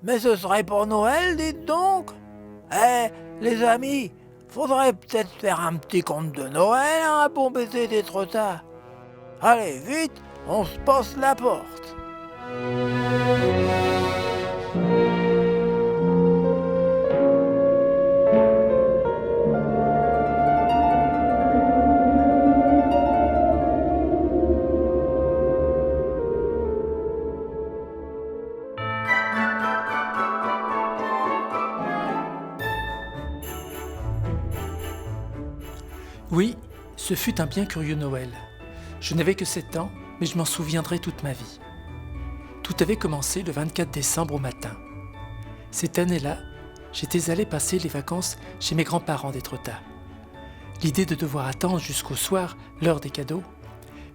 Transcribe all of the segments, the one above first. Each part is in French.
Mais ce serait pour Noël, dites donc. Eh, les amis, faudrait peut-être faire un petit conte de Noël, hein, pour baiser des trottas. Allez, vite, on se passe la porte. Oui, ce fut un bien curieux Noël. Je n'avais que 7 ans, mais je m'en souviendrai toute ma vie. Tout avait commencé le 24 décembre au matin. Cette année-là, j'étais allé passer les vacances chez mes grands-parents d'Étretat. L'idée de devoir attendre jusqu'au soir l'heure des cadeaux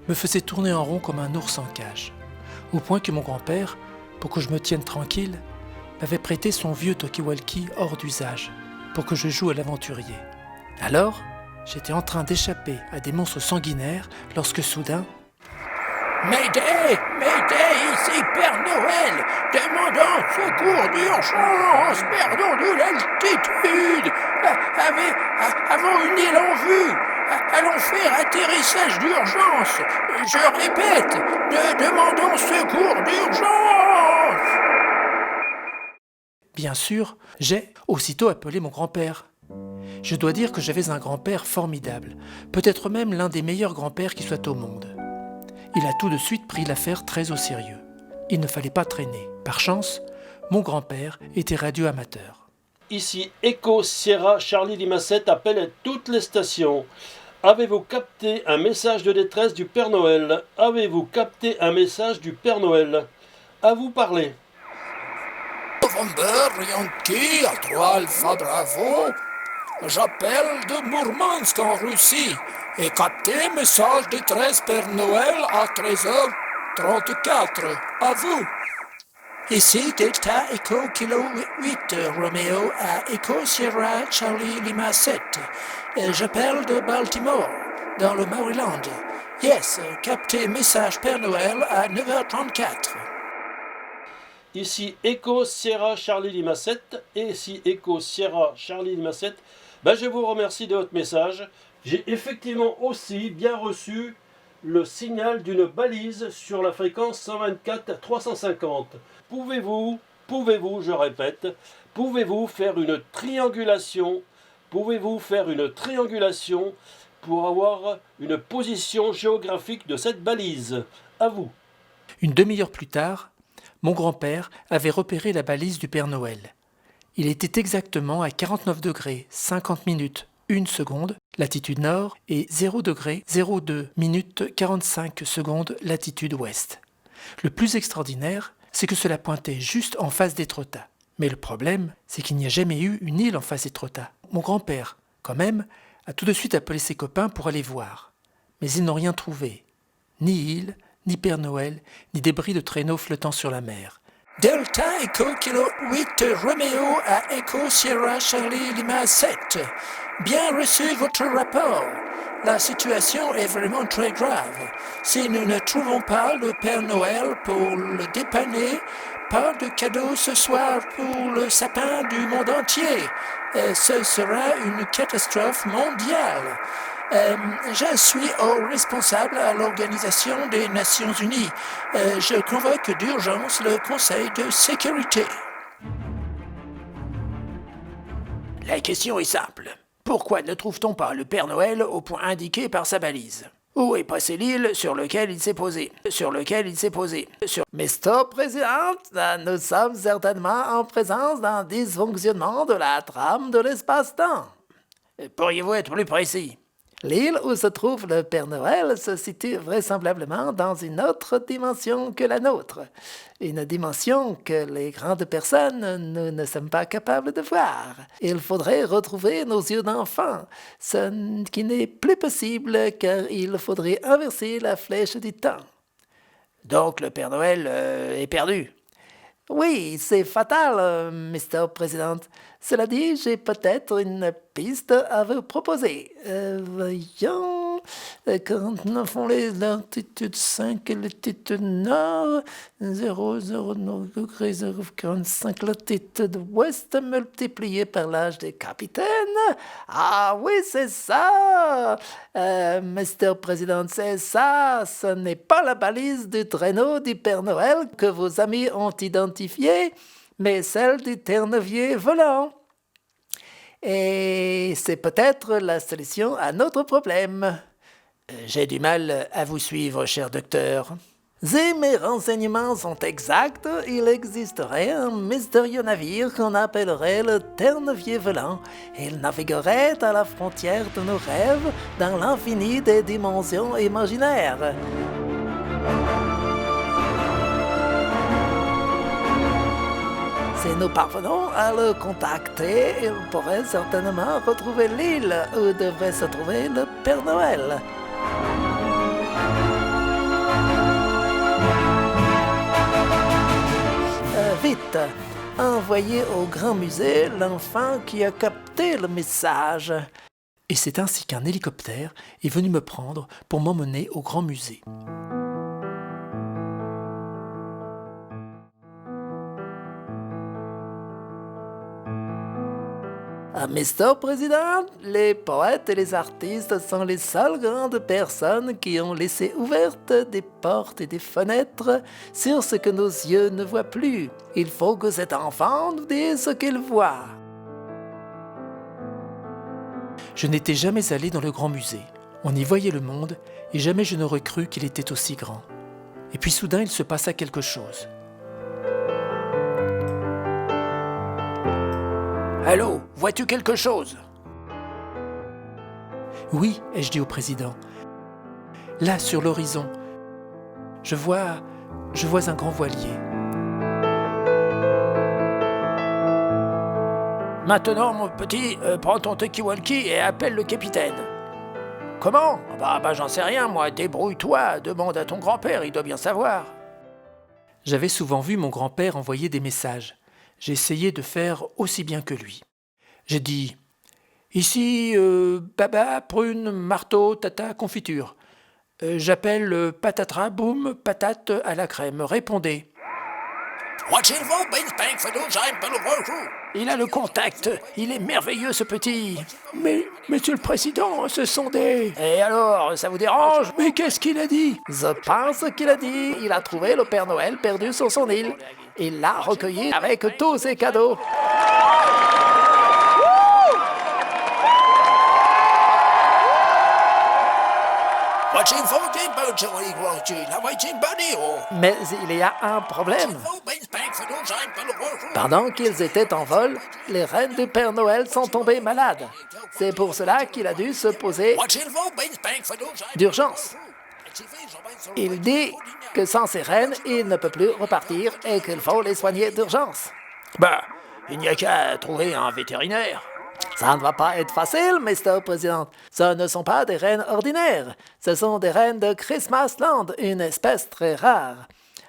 me faisait tourner en rond comme un ours en cage, au point que mon grand-père, pour que je me tienne tranquille, m'avait prêté son vieux talkie-walkie hors d'usage pour que je joue à l'aventurier. Alors, j'étais en train d'échapper à des monstres sanguinaires lorsque soudain... Mayday! Mayday, ici Père Noël! Demandant secours d'urgence! Perdons de l'altitude! Avons une île en vue! Allons faire atterrissage d'urgence! Je répète, demandons secours d'urgence! Bien sûr, j'ai aussitôt appelé mon grand-père. Je dois dire que j'avais un grand-père formidable, peut-être même l'un des meilleurs grands-pères qui soit au monde. Il a tout de suite pris l'affaire très au sérieux. Il ne fallait pas traîner. Par chance, mon grand-père était radioamateur. Ici Echo Sierra Charlie Lima 7 appelle à toutes les stations. Avez-vous capté un message de détresse du Père Noël? Avez-vous capté un message du Père Noël? À vous parler. November, Yankee, à 3 Alpha Bravo. J'appelle de Mourmansk en Russie et capté message détresse Père Noël à 13h34. À vous. Ici Delta Echo Kilo 8 Romeo à Echo Sierra Charlie Lima 7. J'appelle de Baltimore, dans le Maryland. Yes, capté message Père Noël à 9h34. Ici Echo Sierra Charlie Lima 7. Ici Echo Sierra Charlie Lima 7. Je vous remercie de votre message. J'ai effectivement aussi bien reçu le signal d'une balise sur la fréquence 124 350. Pouvez-vous, je répète, pouvez-vous faire une triangulation pour avoir une position géographique de cette balise? À vous. Une demi-heure plus tard, mon grand-père avait repéré la balise du Père Noël. Il était exactement à 49 degrés 50 minutes 1 seconde, latitude nord, et 0 degré 02 minutes 45 secondes, latitude ouest. Le plus extraordinaire, c'est que cela pointait juste en face d'Étretat. Mais le problème, c'est qu'il n'y a jamais eu une île en face d'Étretat. Mon grand-père, quand même, a tout de suite appelé ses copains pour aller voir. Mais ils n'ont rien trouvé. Ni île, ni Père Noël, ni débris de traîneaux flottant sur la mer. Delta Echo Kilo 8 Romeo à Echo Sierra Charlie Lima 7. Bien reçu votre rapport. La situation est vraiment très grave. Si nous ne trouvons pas le Père Noël pour le dépanner, pas de cadeau ce soir pour le sapin du monde entier. Ce sera une catastrophe mondiale. Je suis responsable à l'Organisation des Nations Unies. Je convoque d'urgence le Conseil de sécurité. La question est simple. Pourquoi ne trouve-t-on pas le Père Noël au point indiqué par sa balise? Où est passée l'île sur laquelle il s'est posé? Mr. Président, nous sommes certainement en présence d'un dysfonctionnement de la trame de l'espace-temps. Pourriez-vous être plus précis? L'île où se trouve le Père Noël se situe vraisemblablement dans une autre dimension que la nôtre. Une dimension que les grandes personnes, nous ne sommes pas capables de voir. Il faudrait retrouver nos yeux d'enfant, ce qui n'est plus possible car il faudrait inverser la flèche du temps. Donc le Père Noël est perdu. Oui, c'est fatal, Mr. President. Cela dit, j'ai peut-être une piste à vous proposer. Voyons... 49 font les latitude 5 et latitude nord, 0,09 degrés, 0,45 latitude ouest multiplié par l'âge des capitaines. Ah oui, c'est ça, Mr. Président, c'est ça. Ce n'est pas la balise du traîneau du Père Noël que vos amis ont identifiée, mais celle du Terre-Neuvier volant. Et c'est peut-être la solution à notre problème. J'ai du mal à vous suivre, cher docteur. Si mes renseignements sont exacts, il existerait un mystérieux navire qu'on appellerait le Terre-Neuvier volant. Il naviguerait à la frontière de nos rêves dans l'infini des dimensions imaginaires. Si nous parvenons à le contacter, il pourrait certainement retrouver l'île où devrait se trouver le Père Noël. Vite, envoyez au Grand Musée l'enfant qui a capté le message. Et c'est ainsi qu'un hélicoptère est venu me prendre pour m'emmener au Grand Musée. Mr. Président, les poètes et les artistes sont les seules grandes personnes qui ont laissé ouvertes des portes et des fenêtres sur ce que nos yeux ne voient plus. Il faut que cet enfant nous dise ce qu'il voit. Je n'étais jamais allé dans le Grand Musée. On y voyait le monde et jamais je n'aurais cru qu'il était aussi grand. Et puis soudain, il se passa quelque chose. Allô, vois-tu quelque chose? Oui, ai-je dit au président. Là, sur l'horizon, je vois un grand voilier. Maintenant, mon petit, prends ton talkie-walkie et appelle le capitaine. Comment? Bah, j'en sais rien, moi. Débrouille-toi, demande à ton grand-père, il doit bien savoir. J'avais souvent vu mon grand-père envoyer des messages. J'ai essayé de faire aussi bien que lui. J'ai dit « Ici, baba, prune, marteau, tata, confiture. J'appelle patatras, boum, patate à la crème. Répondez. » Il a le contact. Il est merveilleux, ce petit. Mais, monsieur le président, ce sont des... Et alors, ça vous dérange? Mais qu'est-ce qu'il a dit? Je pense qu'il a dit. Il a trouvé le Père Noël perdu sur son île. Il l'a recueilli avec tous ses cadeaux. Mais il y a un problème. Pendant qu'ils étaient en vol, les reines du Père Noël sont tombées malades. C'est pour cela qu'il a dû se poser d'urgence. Il dit que sans ces reines, il ne peut plus repartir et qu'il faut les soigner d'urgence. Bah, il n'y a qu'à trouver un vétérinaire. Ça ne va pas être facile, Mr. Président. Ce ne sont pas des rennes ordinaires. Ce sont des rennes de Christmasland, une espèce très rare.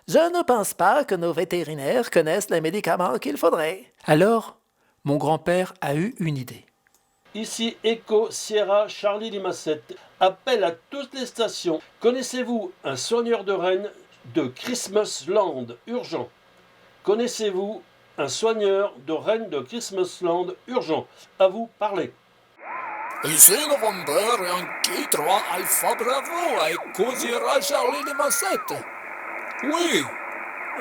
Je ne pense pas que nos vétérinaires connaissent les médicaments qu'il faudrait. Alors, mon grand-père a eu une idée. Ici Echo Sierra Charlie Lima 7. Appel à toutes les stations. Connaissez-vous un soigneur de rennes de Christmasland urgent? Connaissez-vous un soigneur de rennes de Christmasland urgent? À vous parler. Ici November Yankee 3 Alpha Bravo à Echo Sierra Charlie Lima 7. Oui,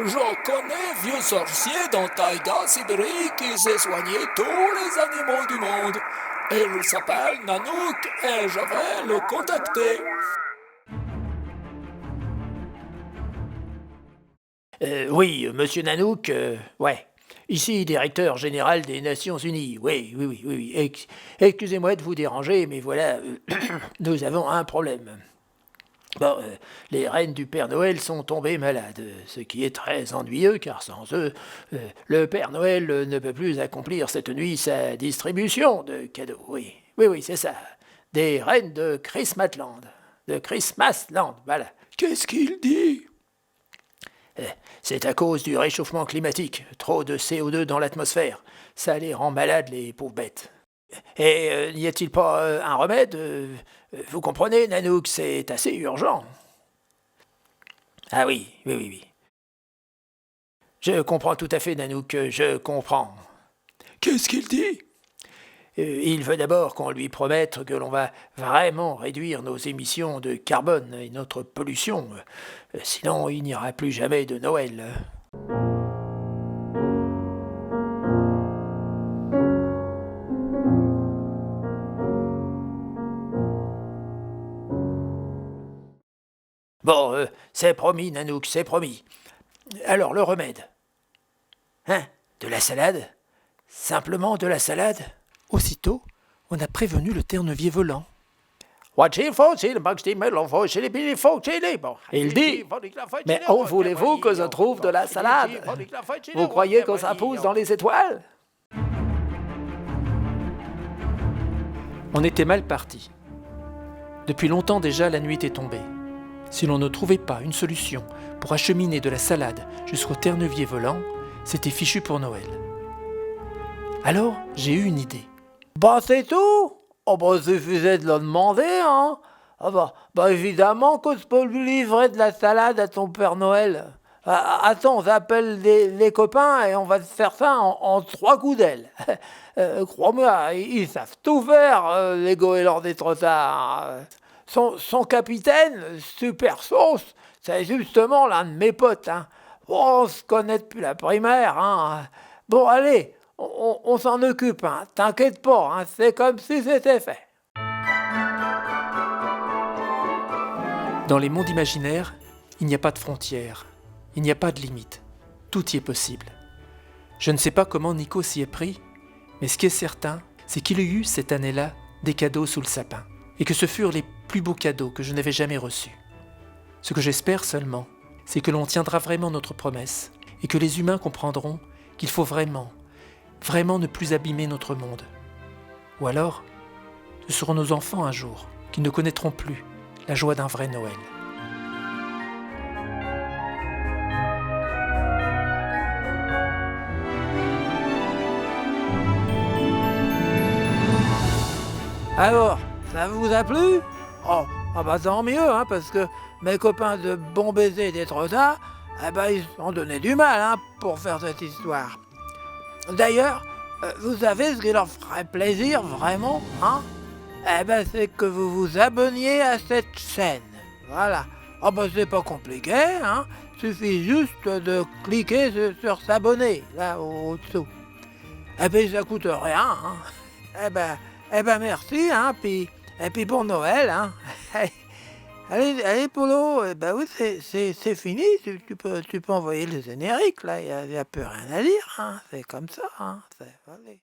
je connais vieux sorcier dans Taïga, Sibérie qui sait soigner tous les animaux du monde. Il s'appelle Nanook et je vais le contacter. Oui, monsieur Nanook, ouais. Ici, directeur général des Nations Unies. Oui. Excusez-moi de vous déranger, mais voilà, nous avons un problème. Bon, les reines du Père Noël sont tombées malades, ce qui est très ennuyeux, car sans eux, le Père Noël ne peut plus accomplir cette nuit sa distribution de cadeaux. Oui, c'est ça. Des reines de Christmasland. Voilà. Qu'est-ce qu'il dit? C'est à cause du réchauffement climatique. Trop de CO2 dans l'atmosphère. Ça les rend malades, les pauvres bêtes. Et n'y a-t-il pas un remède Vous comprenez, Nanook, c'est assez urgent. Ah oui, oui, oui, oui. Je comprends tout à fait, Nanook, je comprends. Qu'est-ce qu'il dit? Il veut d'abord qu'on lui promette que l'on va vraiment réduire nos émissions de carbone et notre pollution. Sinon, il n'y aura plus jamais de Noël. Bon, c'est promis, Nanook, c'est promis. Alors, le remède. Hein? De la salade? Simplement de la salade? Aussitôt, on a prévenu le ternevier volant. Il dit, mais où voulez-vous que je trouve de la salade? Vous croyez que ça pousse dans les étoiles? On était mal parti. Depuis longtemps déjà, la nuit était tombée. Si l'on ne trouvait pas une solution pour acheminer de la salade jusqu'au ternevier volant, c'était fichu pour Noël. Alors, j'ai eu une idée. Bah c'est tout. Oh bah suffisait de le demander, hein. Ah bah évidemment que je peux lui livrer de la salade à ton Père Noël. Attends, j'appelle les copains et on va se faire ça en 3 coups d'aile. Crois-moi, ils savent tout faire, les goélands des trottards. Son capitaine, Super Sauce, c'est justement l'un de mes potes. Hein. Oh, on se connaît depuis la primaire. Hein. Bon, allez, on s'en occupe. Hein. T'inquiète pas, hein. C'est comme si c'était fait. Dans les mondes imaginaires, il n'y a pas de frontières, il n'y a pas de limites. Tout y est possible. Je ne sais pas comment Nico s'y est pris, mais ce qui est certain, c'est qu'il y eut cette année-là des cadeaux sous le sapin, et que ce furent les plus beaux cadeaux que je n'avais jamais reçus. Ce que j'espère seulement, c'est que l'on tiendra vraiment notre promesse, et que les humains comprendront qu'il faut vraiment, vraiment ne plus abîmer notre monde. Ou alors, ce seront nos enfants un jour qui ne connaîtront plus la joie d'un vrai Noël. Alors, ça vous a plu? Oh, ah bah tant mieux, hein, parce que mes copains de Bon Baiser des Trottards, eh ben, ils ont donné du mal hein, pour faire cette histoire. D'ailleurs, vous savez ce qui leur ferait plaisir vraiment, hein? Eh ben, c'est que vous vous abonniez à cette chaîne. Voilà. Oh ben, c'est pas compliqué, hein? Suffit juste de cliquer sur s'abonner, là, au-dessous. Et puis, ça coûte rien, hein? Eh ben, merci, hein, et puis bon Noël, hein. Allez, Polo, ben oui, c'est fini, tu peux envoyer le générique, là, il n'y a plus rien à dire, hein, c'est comme ça, hein, allez.